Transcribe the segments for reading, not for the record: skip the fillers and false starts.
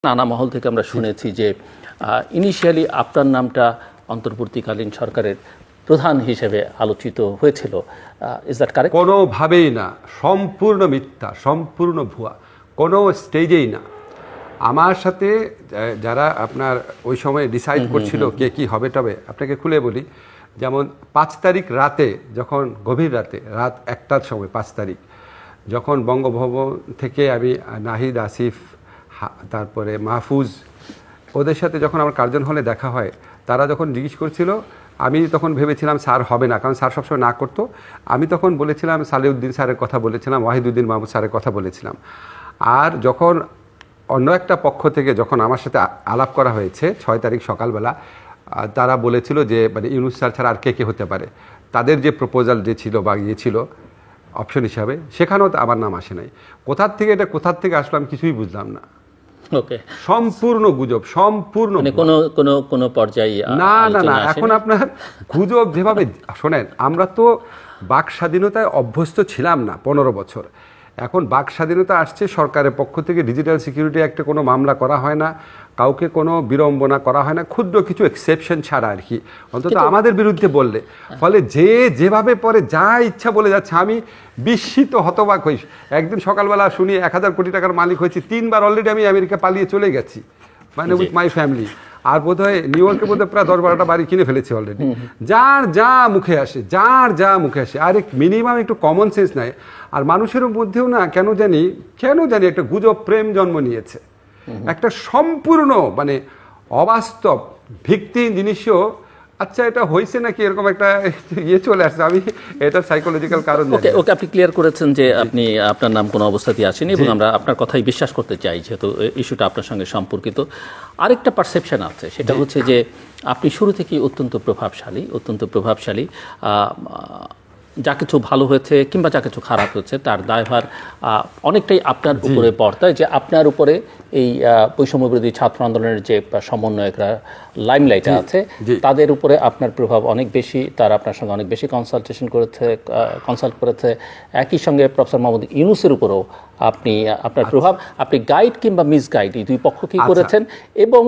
নানা মহল থেকে আমরা শুনেছি যে ইনিশিয়ালি আপনার নামটা অন্তর্বর্তীকালীন সরকারের প্রধান হিসেবে আলোচিত হয়েছিল। Is that correct? কোনোভাবেই না, সম্পূর্ণ মিথ্যা, সম্পূর্ণ ভুয়া, কোনো স্টেজেই না। আমার সাথে যারা আপনার ওই সময় ডিসাইড করছিল কে কি হবে, তবে আপনাকে খুলে বলি, যেমন 5 তারিখ রাতে, যখন গভীর রাতে, রাত 1টার সময় 5 তারিখ, যখন বঙ্গভবন থেকে আমি নাহিদ, আসিফ, তারপরে মাহফুজ, ওদের সাথে যখন আমার কার্জন হলে দেখা হয়, তারা যখন জিজ্ঞেস করছিল, আমি তখন ভেবেছিলাম স্যার হবে না, কারণ স্যার সবসময় না করতো। আমি তখন বলেছিলাম সালেউদ্দিন স্যারের কথা বলেছিলাম, ওয়াহিদুদ্দিন মাহমুদ স্যারের কথা বলেছিলাম। আর যখন অন্য একটা পক্ষ থেকে যখন আমার সাথে আলাপ করা হয়েছে 6 তারিখ সকালবেলা, তারা বলেছিল যে মানে ইউনূস স্যার ছাড়া আর কে কে হতে পারে, তাদের যে প্রপোজাল যে ছিল বা ইয়ে ছিল অপশন হিসাবে, সেখানেও তো আমার নাম আসে নাই। কোথার থেকে আসলো আমি কিছুই বুঝলাম না। ওকে, সম্পূর্ণ গুজব, সম্পূর্ণ কোনো পর্যায়ে না না না। এখন আপনার গুজব যেভাবে শোনেন, আমরা তো বাক স্বাধীনতায় অভ্যস্ত ছিলাম না 15 বছর। এখন বাক স্বাধীনতা আসছে সরকারের পক্ষ থেকে, ডিজিটাল সিকিউরিটি অ্যাক্টে কোনো মামলা করা হয় না, কাউকে কোনো বিড়ম্বনা করা হয় না, ক্ষুদ্র কিছু এক্সেপশন ছাড়া আর কি, অন্তত আমাদের বিরুদ্ধে বললে। ফলে যেভাবে পরে যা ইচ্ছা বলে যাচ্ছে, আমি বিস্মিত, হতবাক হই। একদিন সকালবেলা শুনি 1000 কোটি টাকার মালিক হয়েছি, 3 বার অলরেডি আমি আমেরিকা পালিয়ে চলে গেছি, মানে উইথ মাই ফ্যামিলি। আর বোধহয় নিউ ইয়র্কে বোধহয় প্রায় 10-12টা বাড়ি কিনে ফেলেছি অলরেডি। যার যা মুখে আসে, আর মিনিমাম একটু কমন সেন্স নাই। আর মানুষের মধ্যেও না কেন জানি একটা গুজব প্রেম জন্ম নিয়েছে, একটা সম্পূর্ণ মানে অবাস্তব ভিত্তিহীন জিনিসও। আচ্ছা, এটা হয়েছে নাকি এরকম একটা ইয়ে চলে আসছে, আমি এটা সাইকোলজিক্যাল কারণ। ওকে, আপনি ক্লিয়ার করেছেন যে আপনি আপনার নাম কোনো অবস্থাতেই আসেনি, এবং আমরা আপনার কথাই বিশ্বাস করতে চাই, যেহেতু ইস্যুটা আপনার সঙ্গে সম্পর্কিত। আরেকটা পারসেপশন আছে, সেটা হচ্ছে যে আপনি শুরু থেকেই অত্যন্ত প্রভাবশালী। যা কিছু ভালো হয়েছে কিংবা যা কিছু খারাপ হয়েছে, তার দায়ভার অনেকটাই আপনার উপরে বর্তায়, যে আপনার উপরে এই বৈষম্যবিরোধী ছাত্র আন্দোলনের যে সমন্বয়করা লাইমলাইটে আছে, তাদের উপরে আপনার প্রভাব অনেক বেশি। তারা আপনার সঙ্গে অনেক বেশি কনসাল্ট করেছে। একই সঙ্গে প্রফেসর মোহাম্মদ ইউনূসের উপরেও আপনার প্রভাব, আপনি গাইড কিংবা মিসগাইড এই দুই পক্ষকেই করেছেন। এবং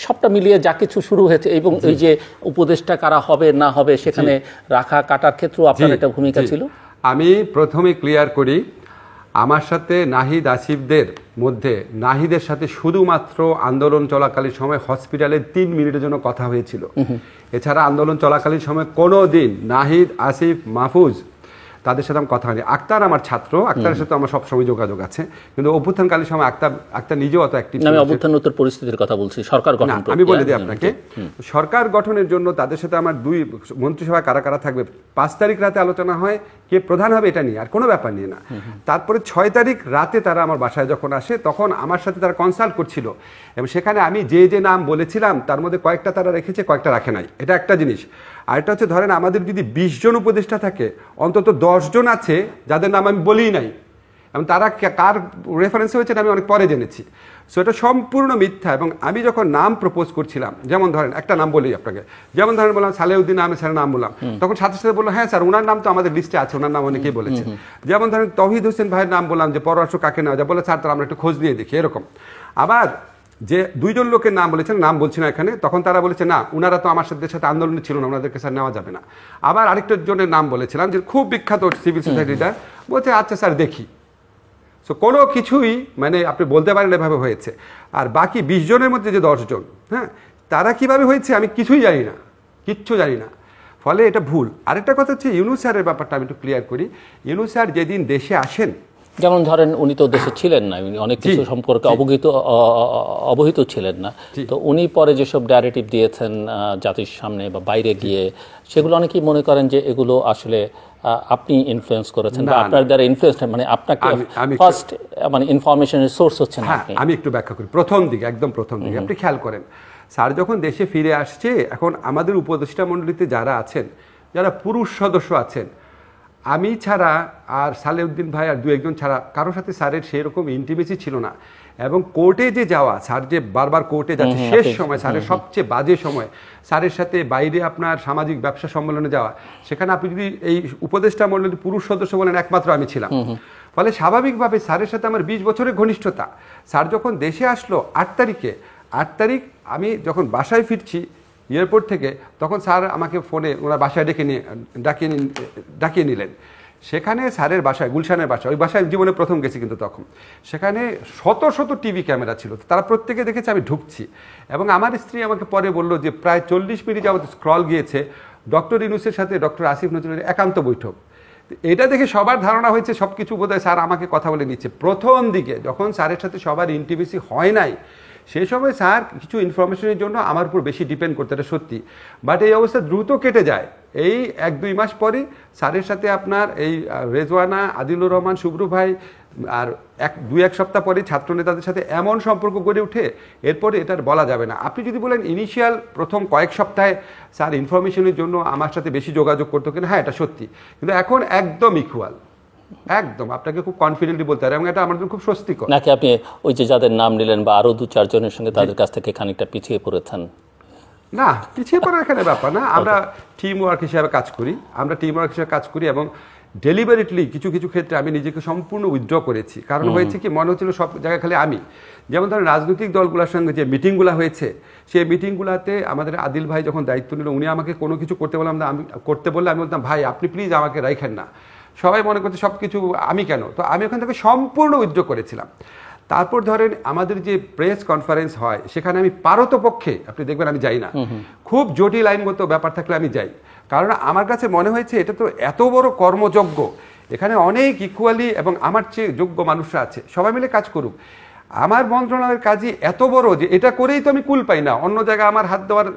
সবটা মিলিয়ে যা কিছু শুরু হয়েছে, এবং এই যে উপদেষ্টা কারা হবে না হবে সেখানে রাখা কাটার ক্ষেত্রেও আপনার একটা ভূমিকা ছিল। আমি প্রথমে ক্লিয়ার করি, আমার সাথে নাহিদ, আসিফদের মধ্যে নাহিদের সাথে শুধুমাত্র আন্দোলন চলাকালীন সময় হসপিটালে 3 মিনিটের জন্য কথা হয়েছিল। এছাড়া আন্দোলন চলাকালীন সময় কোনো দিন নাহিদ, আসিফ, মাহফুজ তাদের সাথে আমার কথা হয়নি। আক্তার আমার ছাত্র, আক্তারের সাথে আমার সবসময় যোগাযোগ আছে, কিন্তু অভ্যুত্থানকালীন সময় আক্তার নিজেও অত অ্যাক্টিভ। আমি অভ্যুত্থানোত্তর পরিস্থিতির কথা বলছি, সরকার গঠন। আমি বলে দিই আপনাকে, সরকার গঠনের জন্য তাদের সাথে আমার 2 মন্ত্রিসভায় কারা কারা থাকবে 5 তারিখ রাতে আলোচনা হয়, কে প্রধান হবে এটা নিয়ে, আর কোনো ব্যাপার নিয়ে না। তারপরে 6 তারিখ রাতে তারা আমার বাসায় যখন আসে, তখন আমার সাথে তারা কনসাল্ট করছিল, এবং সেখানে আমি যে নাম বলেছিলাম তার মধ্যে কয়েকটা তারা রেখেছে, কয়েকটা রাখে নাই। এটা একটা জিনিস। আর এটা হচ্ছে, ধরেন আমাদের যদি 20 জন উপদেষ্টা থাকে, অন্তত 10 জন আছে যাদের নাম আমি বলিই নাই, এবং তারা কার রেফারেন্সে হয়েছে আমি অনেক পরে জেনেছি। সো এটা সম্পূর্ণ মিথ্যা। এবং আমি যখন নাম প্রপোজ করছিলাম, যেমন ধরেন একটা নাম বলি আপনাকে, যেমন ধরেন বললাম সালেউদ্দিন আহমেদ স্যারের নাম বললাম, তখন সাথে সাথে বললো হ্যাঁ স্যার, ওনার নাম তো আমাদের লিস্টে আছে, ওনার নাম অনেকেই বলেছে। যেমন ধরেন তৌহিদ হোসেন ভাইয়ের নাম বললাম, যে পররাষ্ট্র কাকে নেওয়া যায়, বলে স্যার তারা আমরা একটু খোঁজ নিয়ে দেখি, এরকম। আবার যে 2 জন লোকের নাম বলেছেন, নাম বলছি না এখানে, তখন তারা বলেছে না, ওনারা তো আমার সাথে আন্দোলনে ছিল না, ওনাদেরকে স্যার নেওয়া যাবে না। আবার আরেকটা জনের নাম বলেছিলাম, যে খুব বিখ্যাত সিভিল সোসাইটিটা, বলছে আচ্ছা স্যার দেখি। সো কোনো কিছুই মানে আপনি বলতে পারেন এভাবে হয়েছে। আর বাকি 20 জনের মধ্যে যে 10 জন, হ্যাঁ, তারা কিভাবে হয়েছে আমি কিচ্ছু জানি না। ফলে এটা ভুল। আরেকটা কথা হচ্ছে ইউনূস স্যারের ব্যাপারটা আমি একটু ক্লিয়ার করি। ইউনূস স্যার যেদিন দেশে আসেন, যেমন ধরেন উনি তো দেশে ছিলেন না, উনি অনেক কিছু সম্পর্কে অবহিত ছিলেন না, তো উনি পরে যেসব ডাইরেক্টিভ দিয়েছেন জাতির সামনে বা বাইরে গিয়ে, সেগুলো অনেকেই মনে করেন যে এগুলো আসলে আপনি ইনফ্লুয়েন্স করেছেন, বা আপনার দ্বারা ইনফ্লুয়েন্স, মানে আপনাকে ফার্স্ট মানে ইনফরমেশনের সোর্স হচ্ছেন আপনি। আমি একটু ব্যাখ্যা করি। একদম প্রথম দিকে আপনি খেয়াল করেন, স্যার যখন দেশে ফিরে আসছে, এখন আমাদের উপদেষ্টা মণ্ডলীতে যারা আছেন, যারা পুরুষ সদস্য আছেন, আমি ছাড়া আর সালেউদ্দিন ভাই আর 2-1 জন ছাড়া কারোর সাথে স্যারের সেই রকম ইন্টিমেসি ছিল না। এবং কোর্টে যে যাওয়া, স্যার যে বারবার কোর্টে যাচ্ছে, শেষ সময় স্যারের সবচেয়ে বাজে সময়, স্যারের সাথে বাইরে আপনার সামাজিক ব্যবসা সম্মেলনে যাওয়া, সেখানে আপনি যদি এই উপদেষ্টা মণ্ডলীর পুরুষ সদস্য বলেন, একমাত্র আমি ছিলাম। ফলে স্বাভাবিকভাবে স্যারের সাথে আমার 20 বছরের ঘনিষ্ঠতা। স্যার যখন দেশে আসলো 8 তারিখ আমি যখন বাসায় ফিরছি এয়ারপোর্ট থেকে, তখন স্যার আমাকে ফোনে ওনার বাসায় ডাকিয়ে নিলেন। সেখানে স্যারের বাসায়, গুলশানের বাসায়, ওই বাসায় জীবনে প্রথম গেছি কিন্তু তখন, সেখানে শত শত টিভি ক্যামেরা ছিল। তারা প্রত্যেকে দেখেছে আমি ঢুকছি, এবং আমার স্ত্রী আমাকে পরে বললো যে প্রায় 40 মিনিট যাবত স্ক্রল গিয়েছে ডক্টর ইউনূসের সাথে ডক্টর আসিফ নজরুলের একান্ত বৈঠক। এটা দেখে সবার ধারণা হয়েছে সব কিছু বোধহয় স্যার আমাকে কথা বলে নিচ্ছে। প্রথম দিকে যখন স্যারের সাথে সবার ইন্টিমেসি হয় নাই, সেই সময় স্যার কিছু ইনফরমেশনের জন্য আমার উপর বেশি ডিপেন্ড করতে, এটা সত্যি। বাট এই অবস্থা দ্রুত কেটে যায়। এই 1-2 মাস পরে স্যারের সাথে আপনার এই রেজওয়ানা, আদিলুর রহমান, শুভ্রু ভাই, আর 1-2 সপ্তাহ পরে ছাত্রনেতাদের সাথে এমন সম্পর্ক গড়ে উঠে, এরপরে এটার বলা যাবে না। আপনি যদি বলেন ইনিশিয়াল প্রথম কয়েক সপ্তাহে স্যার ইনফরমেশনের জন্য আমার সাথে বেশি যোগাযোগ করতো কিনা, হ্যাঁ এটা সত্যি, কিন্তু এখন একদম ইকুয়াল, একদম আপনাকে খুব কনফিডেন্টলি বলতে পারে, এবং এটা আমার জন্য খুব স্বস্তিকর। নাকি আপনি ওই যে যাদের নাম নিলেন বা আরো 2-4 জনের সঙ্গে তাদের কাছ থেকে খানিকটা পিছিয়ে পড়েছেন? না, পিছিয়ে পড়ার এখানে ব্যাপার না, আমরা টিম ওয়ার্ক হিসেবে কাজ করি, এবং ডেলিভারিটলি কিছু কিছু ক্ষেত্রে আমি নিজেকে সম্পূর্ণ উইথড্র করেছি। কারণ হয়েছে কি, মনে হচ্ছিল সব জায়গায় খালি আমি, যেমন ধরেন রাজনৈতিক দলগুলোর সঙ্গে যে মিটিংগুলো হয়েছে, সেই মিটিংগুলোতে আমাদের আদিল ভাই যখন দায়িত্ব নিল, উনি আমাকে কোনো কিছু করতে বললাম না, আমি বলতাম ভাই আপনি প্লিজ আমাকে রাখেন না। সবাই মনে করছে সব কিছু আমি কেন, তো আমি ওখান থেকে সম্পূর্ণ উইথড্র করেছিলাম। তারপর ধরেন আমাদের যে প্রেস কনফারেন্স হয়, সেখানে আমি পারতপক্ষে, আপনি দেখবেন আমি যাই না, খুব জটিল আইনগত ব্যাপার থাকলে আমি যাই। কারণ আমার কাছে মনে হয়েছে এটা তো এত বড় কর্মযজ্ঞ, এখানে অনেক ইকুয়ালি এবং আমার চেয়ে যোগ্য মানুষরা আছে, সবাই মিলে কাজ করুক। আমার মন্ত্রণালয়ের কাজই এত বড় যে এটা করেই তো আমি কুল পাই না, অন্য জায়গায় আমার হাত দেওয়ার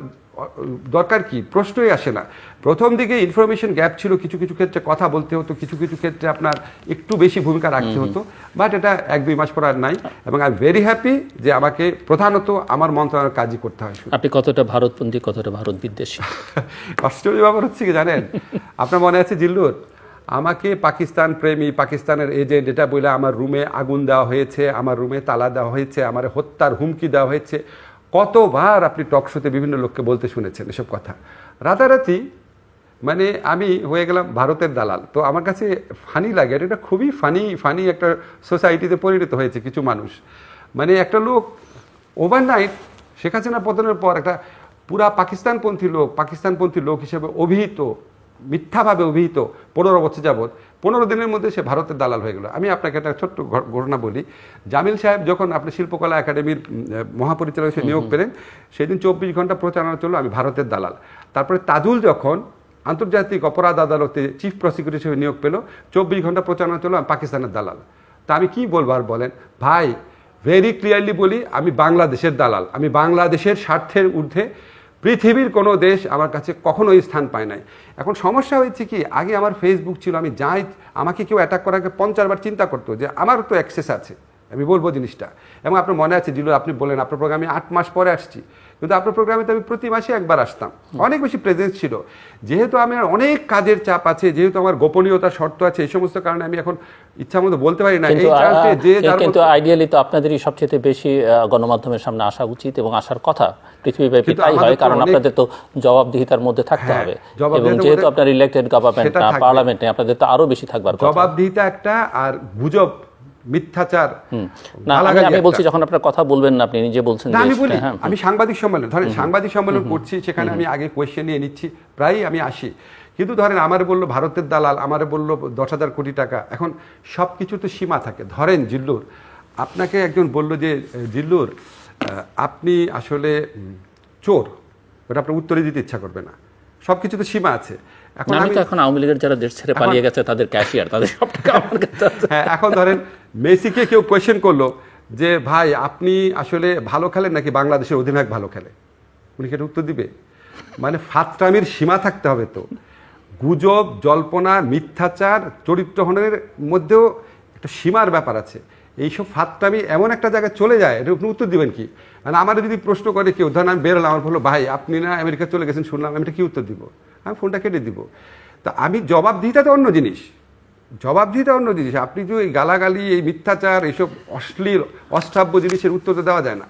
দরকার কি, প্রশ্নই আসে না। প্রথম দিকে ইনফরমেশন গ্যাপ ছিল, কিছু কিছু ক্ষেত্রে কথা বলতে হতো, কিছু কিছু ক্ষেত্রে আপনার একটু বেশি ভূমিকা রাখতে হতো, বাট এটা 1-2 মাস পর আর নাই, এবং আই এম ভেরি হ্যাপি যে আমাকে প্রধানত আমার মন্ত্রণালয়ের কাজই করতে হয়। আপনি কতটা ভারতপন্থী, কতটা ভারত বিদ্বেষী? আশ্চর্য ব্যাপার হচ্ছে কি জানেন, আপনার মনে আছে জিল্লুর, আমাকে পাকিস্তান প্রেমী, পাকিস্তানের এজেন্ট এটা বলে আমার রুমে আগুন দেওয়া হয়েছে, আমার রুমে তালা দেওয়া হয়েছে, আমার হত্যার হুমকি দেওয়া হয়েছে। কতবার আপনি টক শোতে বিভিন্ন লোককে বলতে শুনেছেন এসব কথা। রাতারাতি মানে আমি হয়ে গেলাম ভারতের দালাল। তো আমার কাছে ফানি লাগে, এটা খুবই ফানি একটা সোসাইটিতে পরিণত হয়েছে কিছু মানুষ। মানে একটা লোক ওভারনাইট শেখ হাসিনা পতনের পর একটা পুরা পাকিস্তানপন্থী লোক হিসেবে অভিহিত, মিথ্যাভাবে অভিহিত 15 বছর যাবৎ, 15 দিনের মধ্যে সে ভারতের দালাল হয়ে গেল। আমি আপনাকে একটা ছোট্ট ঘটনা বলি। জামিল সাহেব যখন আপনি শিল্পকলা একাডেমির মহাপরিচালক হিসেবে নিয়োগ পেলেন, সেদিন 24 ঘন্টা প্রচারণা চললো আমি ভারতের দালাল। তারপরে তাজুল যখন আন্তর্জাতিক অপরাধ আদালতে চিফ প্রসিকিউটর হিসেবে নিয়োগ পেল, 24 ঘন্টা প্রচারণা চললো আমি পাকিস্তানের দালাল। তা আমি কি বলবো আর বলেন ভাই, ভেরি ক্লিয়ারলি বলি, আমি বাংলাদেশের দালাল, আমি বাংলাদেশের স্বার্থের ঊর্ধ্বে পৃথিবীর কোনো দেশ আমার কাছে কখনোই স্থান পায় নাই। এখন সমস্যা হয়েছে কি, আগে আমার ফেসবুক ছিল, আমি যাই, আমাকে কেউ অ্যাটাক করার আগে 50 বার চিন্তা করতো যে আমার তো অ্যাক্সেস আছে, আমি বলবো জিনিসটা। এবং আপনার মনে আছে জিলু, আপনি বলেন আপনার প্রোগ্রামে 8 মাস পরে আসছি, কিন্তু আপনার প্রোগ্রামে তো আমি প্রতি মাসে একবার আসতাম, অনেক বেশি প্রেজেন্স ছিল। যেহেতু আমার অনেক কাজের চাপ আছে, যেহেতু আমার গোপনীয়তার শর্ত আছে, এই সমস্ত কারণে আমি এখন ইচ্ছা মতো বলতে পারি না। কিন্তু আইডিয়ালি তো আপনাদেরই সবচেয়ে বেশি গণমাধ্যমের সামনে আসা উচিত এবং আসার কথা, পৃথিবীব্যাপী তাই হয়, কারণ আপনাদের তো জবাবদিহিতার মধ্যে থাকতে হবে, এবং যেহেতু আপনার ইলেক্টেড গভর্নমেন্ট, পার্লামেন্টে, আপনাদের তো আরো বেশি থাকবার কথা। জবাবদিহিতা একটা, আর গুজব, মিথ্যাচার না, আমি বলছি যখন আপনার কথা বলবেন না, আপনি নিজে বলছেন। আমি বলি, আমি সাংবাদিক সম্মেলন, ধরেন সাংবাদিক সম্মেলন করছি, সেখানে আমি আগে কোয়েশ্চেন নিয়ে নিচ্ছি, প্রায়ই আমি আসি। কিন্তু ধরেন আমারে বললো ভারতের দালাল, আমারে বললো 10,000 কোটি টাকা। এখন সব কিছু তো সীমা থাকে। ধরেন জিল্লুর, আপনাকে একজন বলল যে জিল্লুর আপনি আসলে চোর, ওটা আপনার উত্তরে দিতে ইচ্ছা করবে না, সব কিছু তো সীমা আছে। এখন আমি তো এখন আওয়ামী লীগের যারা দেশ ছেড়ে পালিয়ে গেছে তাদের ক্যাশিয়ার, তাদের সব টাকা আমার কাছে আছে। হ্যাঁ, এখন ধরেন মেসিকে কেউ কোয়েশ্চেন করলো যে ভাই আপনি আসলে ভালো খেলেন নাকি বাংলাদেশের অধিনায়ক ভালো খেলে, উনি কি উত্তর দিবে? মানে ফাতরামির সীমা থাকতে হবে। তো গুজব, জল্পনা, মিথ্যাচার, চরিত্রহননের মধ্যেও একটা সীমার ব্যাপার আছে। এইসব ফাতরামি এমন একটা জায়গায় চলে যায়, এটা আপনি উত্তর দিবেন কি? মানে আমার যদি প্রশ্ন করে কেউ, ধরেন আমি বেরোলাম, আমার বললো ভাই আপনি না আমেরিকা চলে গেছেন শুনলাম, আমি এটা কি উত্তর দিব? আমি ফোনটা কেটে দিব। তা আমি জবাবদিহিতা অন্য জিনিস, আপনি যে এই গালাগালি, এই মিথ্যাচার, এইসব অশ্লীল অশ্রাব্য জিনিসের উত্তর দেওয়া যায় না।